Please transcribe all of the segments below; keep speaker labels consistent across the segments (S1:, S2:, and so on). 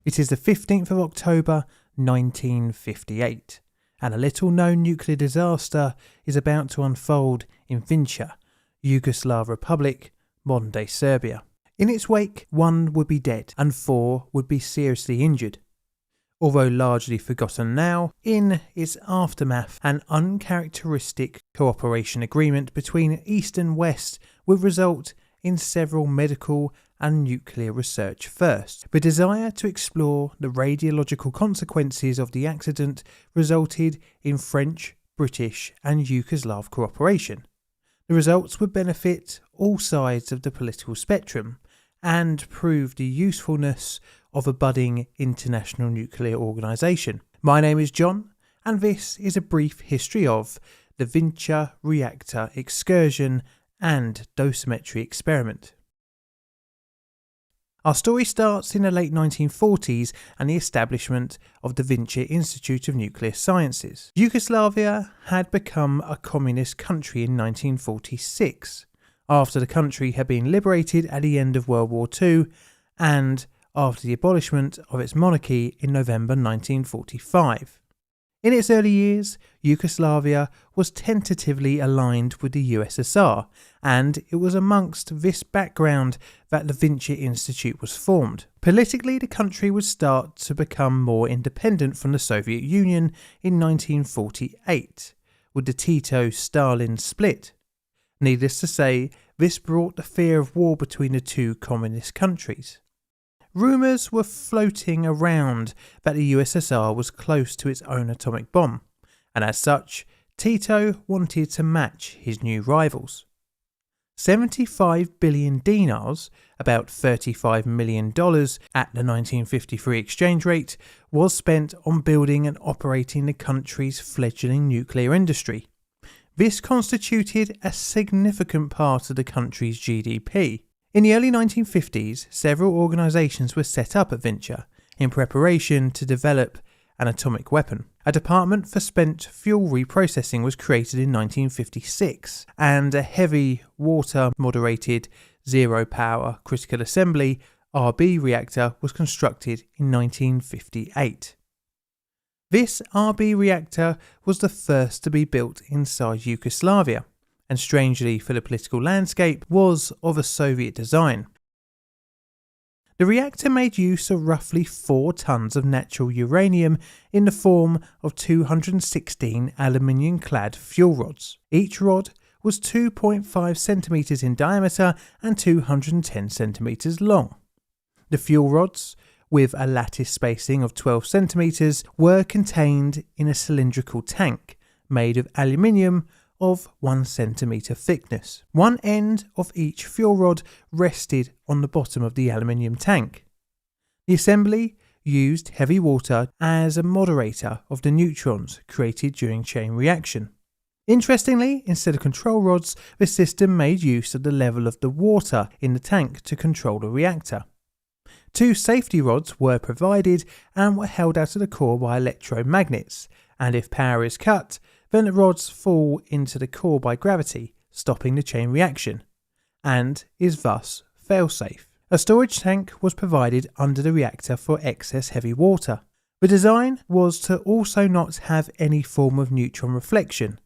S1: It is the 15th of October 1958, and a little-known nuclear disaster is about to unfold in Vinča, Yugoslav Republic, modern-day Serbia. In its wake, 1 would be dead and 4 would be seriously injured. Although largely forgotten now, in its aftermath, an uncharacteristic cooperation agreement between East and West would result in several medical and nuclear research firsts. The desire to explore the radiological consequences of the accident resulted in French, British and Yugoslav cooperation. The results would benefit all sides of the political spectrum and prove the usefulness of a budding international nuclear organisation. My name is John, and this is a brief history of the Vinča Reactor Excursion and dosimetry experiment. Our story starts in the late 1940s and the establishment of the Vinča Institute of Nuclear Sciences. Yugoslavia had become a communist country in 1946, after the country had been liberated at the end of World War II and after the abolishment of its monarchy in November 1945. In its early years, Yugoslavia was tentatively aligned with the USSR, and it was amongst this background that the Vinča Institute was formed. Politically, the country would start to become more independent from the Soviet Union in 1948, with the Tito-Stalin split. Needless to say, this brought the fear of war between the two communist countries. Rumours were floating around that the USSR was close to its own atomic bomb, and as such, Tito wanted to match his new rivals. 75 billion dinars, about $35 million at the 1953 exchange rate, was spent on building and operating the country's fledgling nuclear industry. This constituted a significant part of the country's GDP. In the early 1950s, several organisations were set up at Vinča in preparation to develop an atomic weapon. A department for spent fuel reprocessing was created in 1956, and a heavy water moderated zero power critical assembly RB reactor was constructed in 1958. This RB reactor was the first to be built inside Yugoslavia, and strangely for the political landscape, was of a Soviet design. The reactor made use of roughly 4 tons of natural uranium in the form of 216 aluminium-clad fuel rods. Each rod was 2.5 centimetres in diameter and 210 centimetres long. The fuel rods, with a lattice spacing of 12 centimetres, were contained in a cylindrical tank made of aluminium of 1 centimetre thickness. One end of each fuel rod rested on the bottom of the aluminium tank. The assembly used heavy water as a moderator of the neutrons created during chain reaction. Interestingly, instead of control rods, the system made use of the level of the water in the tank to control the reactor. 2 safety rods were provided and were held out of the core by electromagnets, and if power is cut, then the rods fall into the core by gravity, stopping the chain reaction, and is thus fail-safe. A storage tank was provided under the reactor for excess heavy water. The design was to also not have any form of neutron reflection.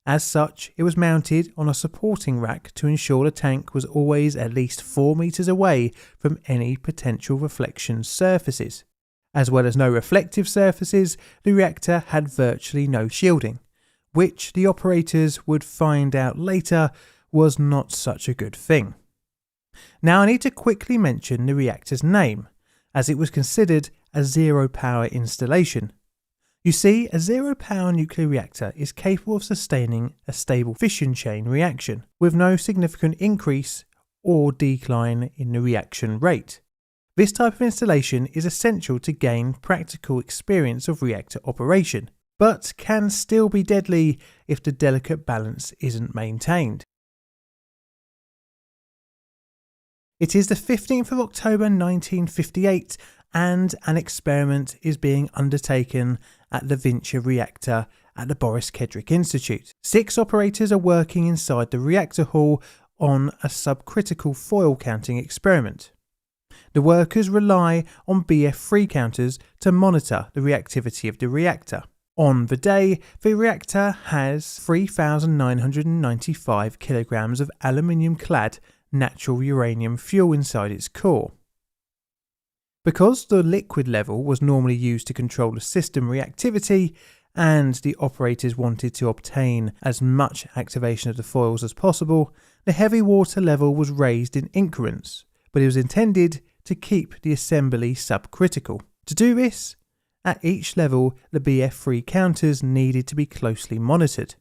S1: As such, it was mounted on a supporting rack to ensure the tank was always at least 4 meters away from any potential reflection surfaces. As well as no reflective surfaces, the reactor had virtually no shielding, which the operators would find out later was not such a good thing. Now I need to quickly mention the reactor's name, as it was considered a zero-power installation. You see, a zero-power nuclear reactor is capable of sustaining a stable fission chain reaction, with no significant increase or decline in the reaction rate. This type of installation is essential to gain practical experience of reactor operation, but can still be deadly if the delicate balance isn't maintained. It is the 15th of October 1958 and an experiment is being undertaken at the Vinča reactor at the Boris Kedrick Institute. 6 operators are working inside the reactor hall on a subcritical foil counting experiment. The workers rely on BF3 counters to monitor the reactivity of the reactor. On the day, the reactor has 3,995 kilograms of aluminium-clad natural uranium fuel inside its core. Because the liquid level was normally used to control the system reactivity, and the operators wanted to obtain as much activation of the foils as possible, the heavy water level was raised in increments, but it was intended to keep the assembly subcritical. To do this, at each level the BF3 counters needed to be closely monitored.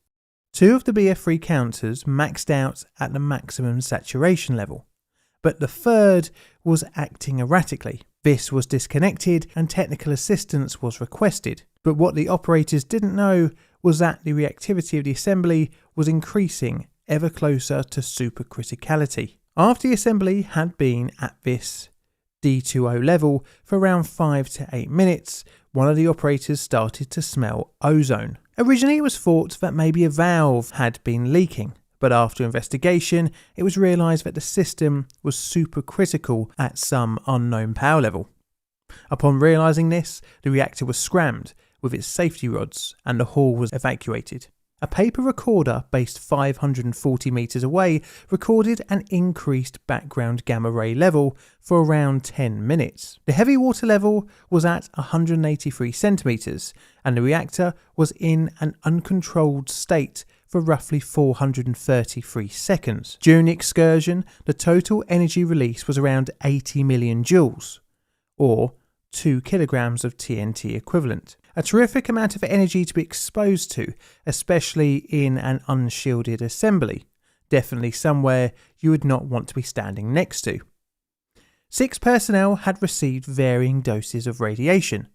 S1: 2 of the BF3 counters maxed out at the maximum saturation level, but the third was acting erratically. This was disconnected and technical assistance was requested, but what the operators didn't know was that the reactivity of the assembly was increasing ever closer to supercriticality. After the assembly had been at this D2O level for around 5 to 8 minutes, one of the operators started to smell ozone. Originally it was thought that maybe a valve had been leaking, but after investigation it was realised that the system was supercritical at some unknown power level. Upon realising this, the reactor was scrammed with its safety rods and the hall was evacuated. A paper recorder based 540 metres away recorded an increased background gamma ray level for around 10 minutes. The heavy water level was at 183 centimetres and the reactor was in an uncontrolled state for roughly 433 seconds. During the excursion, the total energy release was around 80 million joules, or 2 kilograms of TNT equivalent. A terrific amount of energy to be exposed to, especially in an unshielded assembly. Definitely somewhere you would not want to be standing next to. 6 personnel had received varying doses of radiation.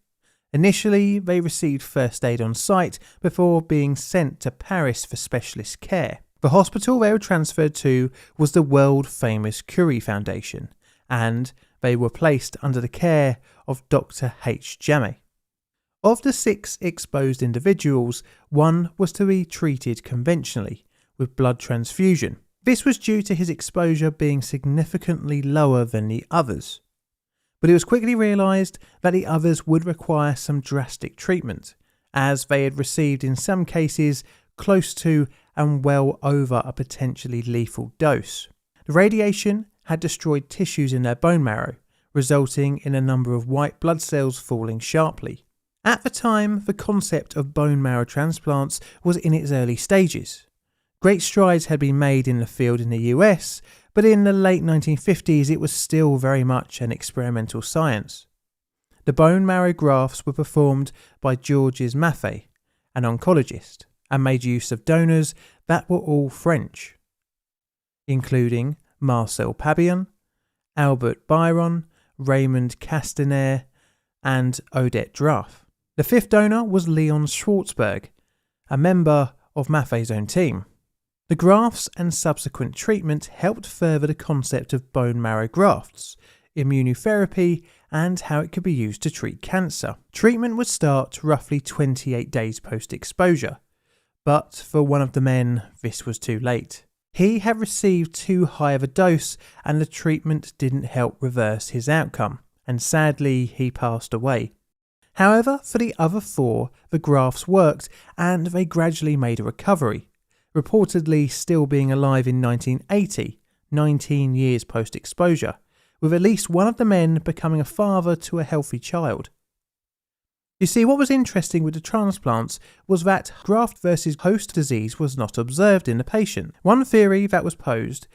S1: Initially, they received first aid on site before being sent to Paris for specialist care. The hospital they were transferred to was the world-famous Curie Foundation, and they were placed under the care of Dr. H. Jammeh. Of the 6 exposed individuals, 1 was to be treated conventionally, with blood transfusion. This was due to his exposure being significantly lower than the others. But it was quickly realised that the others would require some drastic treatment, as they had received in some cases close to and well over a potentially lethal dose. The radiation had destroyed tissues in their bone marrow, resulting in a number of white blood cells falling sharply. At the time, the concept of bone marrow transplants was in its early stages. Great strides had been made in the field in the US, but in the late 1950s it was still very much an experimental science. The bone marrow grafts were performed by Georges Maffei, an oncologist, and made use of donors that were all French, including Marcel Pabillon, Albert Byron, Raymond Castaner, and Odette Draff. The 5th donor was Leon Schwartzberg, a member of Maffei's own team. The grafts and subsequent treatment helped further the concept of bone marrow grafts, immunotherapy, and how it could be used to treat cancer. Treatment would start roughly 28 days post-exposure, but for one of the men, this was too late. He had received too high of a dose and the treatment didn't help reverse his outcome, and sadly he passed away. However, for the other 4, the grafts worked and they gradually made a recovery, reportedly still being alive in 1980, 19 years post-exposure, with at least one of the men becoming a father to a healthy child. You see, what was interesting with the transplants was that graft versus host disease was not observed in the patient. One theory that was posed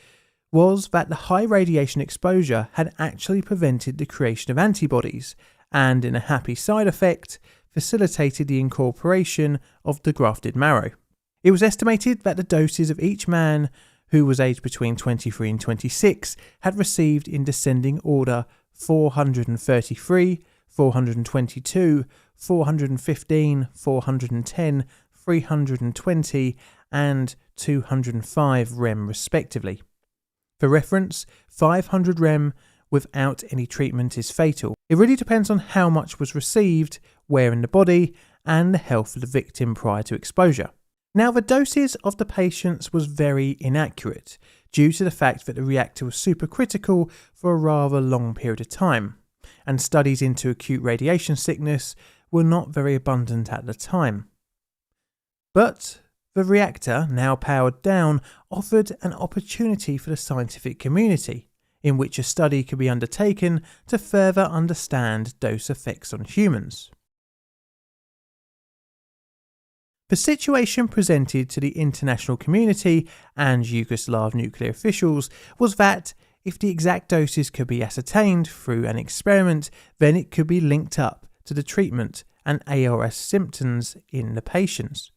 S1: was that the high radiation exposure had actually prevented the creation of antibodies, and in a happy side effect, facilitated the incorporation of the grafted marrow. It was estimated that the doses of each man, who was aged between 23 and 26, had received in descending order 433, 422, 415, 410, 320, and 205 rem respectively. For reference, 500 rem without any treatment is fatal. It really depends on how much was received, where in the body, and the health of the victim prior to exposure. Now, the doses of the patients was very inaccurate due to the fact that the reactor was supercritical for a rather long period of time, and studies into acute radiation sickness were not very abundant at the time. But the reactor, now powered down, offered an opportunity for the scientific community, in which a study could be undertaken to further understand dose effects on humans. The situation presented to the international community and Yugoslav nuclear officials was that if the exact doses could be ascertained through an experiment, then it could be linked up to the treatment and ARS symptoms in the patients.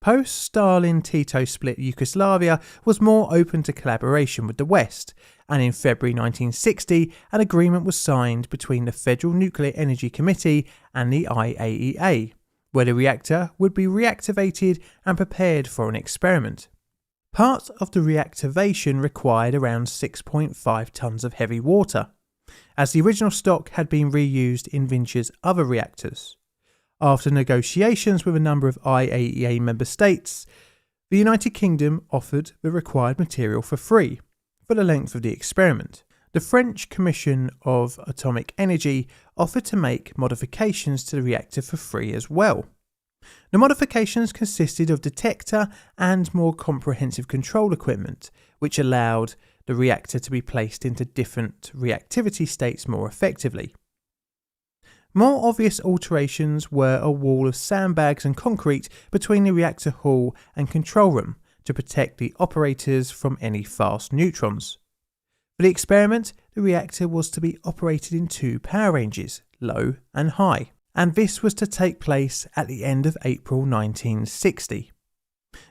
S1: Post-Stalin Tito split Yugoslavia was more open to collaboration with the West, and in February 1960 an agreement was signed between the Federal Nuclear Energy Committee and the IAEA, where the reactor would be reactivated and prepared for an experiment. Part of the reactivation required around 6.5 tonnes of heavy water, as the original stock had been reused in Vinča's other reactors. After negotiations with a number of IAEA member states, the United Kingdom offered the required material for free for the length of the experiment. The French Commission of Atomic Energy offered to make modifications to the reactor for free as well. The modifications consisted of detector and more comprehensive control equipment, which allowed the reactor to be placed into different reactivity states more effectively. More obvious alterations were a wall of sandbags and concrete between the reactor hall and control room to protect the operators from any fast neutrons. For the experiment, the reactor was to be operated in two power ranges, low and high, and this was to take place at the end of April 1960.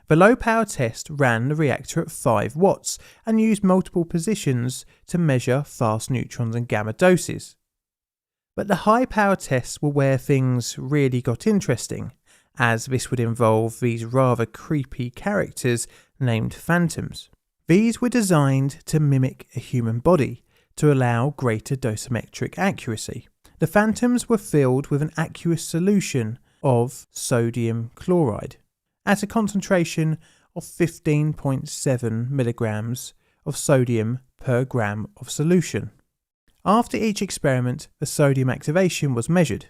S1: The low power test ran the reactor at 5 watts and used multiple positions to measure fast neutrons and gamma doses. But the high power tests were where things really got interesting, as this would involve these rather creepy characters named phantoms. These were designed to mimic a human body to allow greater dosimetric accuracy. The phantoms were filled with an aqueous solution of sodium chloride at a concentration of 15.7 milligrams of sodium per gram of solution. After each experiment, the sodium activation was measured.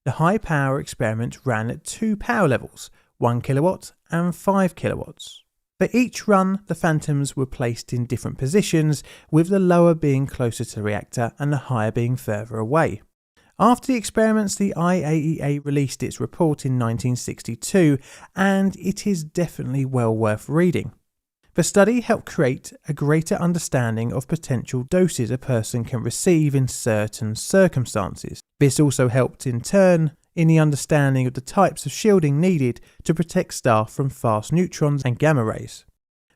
S1: The high power experiment ran at 2 power levels, 1 kilowatt and 5 kilowatts. For each run, the phantoms were placed in different positions, with the lower being closer to the reactor and the higher being further away. After the experiments, the IAEA released its report in 1962, and it is definitely well worth reading. The study helped create a greater understanding of potential doses a person can receive in certain circumstances. This also helped in turn in the understanding of the types of shielding needed to protect staff from fast neutrons and gamma rays.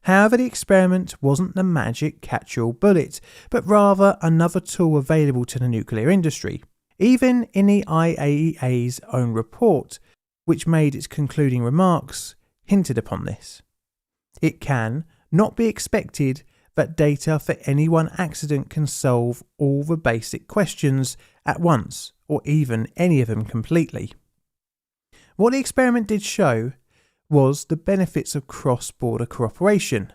S1: However, the experiment wasn't the magic catch-all bullet, but rather another tool available to the nuclear industry. Even in the IAEA's own report, which made its concluding remarks, hinted upon this. It can not be expected that data for any one accident can solve all the basic questions at once, or even any of them completely. What the experiment did show was the benefits of cross-border cooperation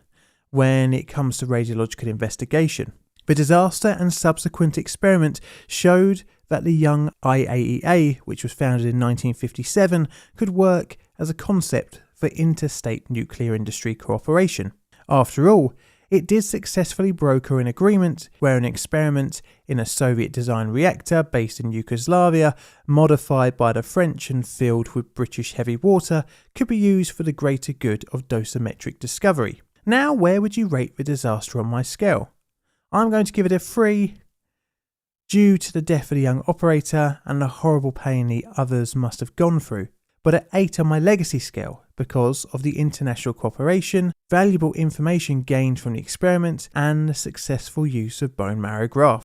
S1: when it comes to radiological investigation. The disaster and subsequent experiment showed that the young IAEA, which was founded in 1957, could work as a concept for interstate nuclear industry cooperation. After all, it did successfully broker an agreement where an experiment in a Soviet-designed reactor based in Yugoslavia, modified by the French and filled with British heavy water, could be used for the greater good of dosimetric discovery. Now, where would you rate the disaster on my scale? I'm going to give it a 3, due to the death of the young operator and the horrible pain the others must have gone through, but an 8 on my legacy scale because of the international cooperation, valuable information gained from the experiment, and the successful use of bone marrow graft.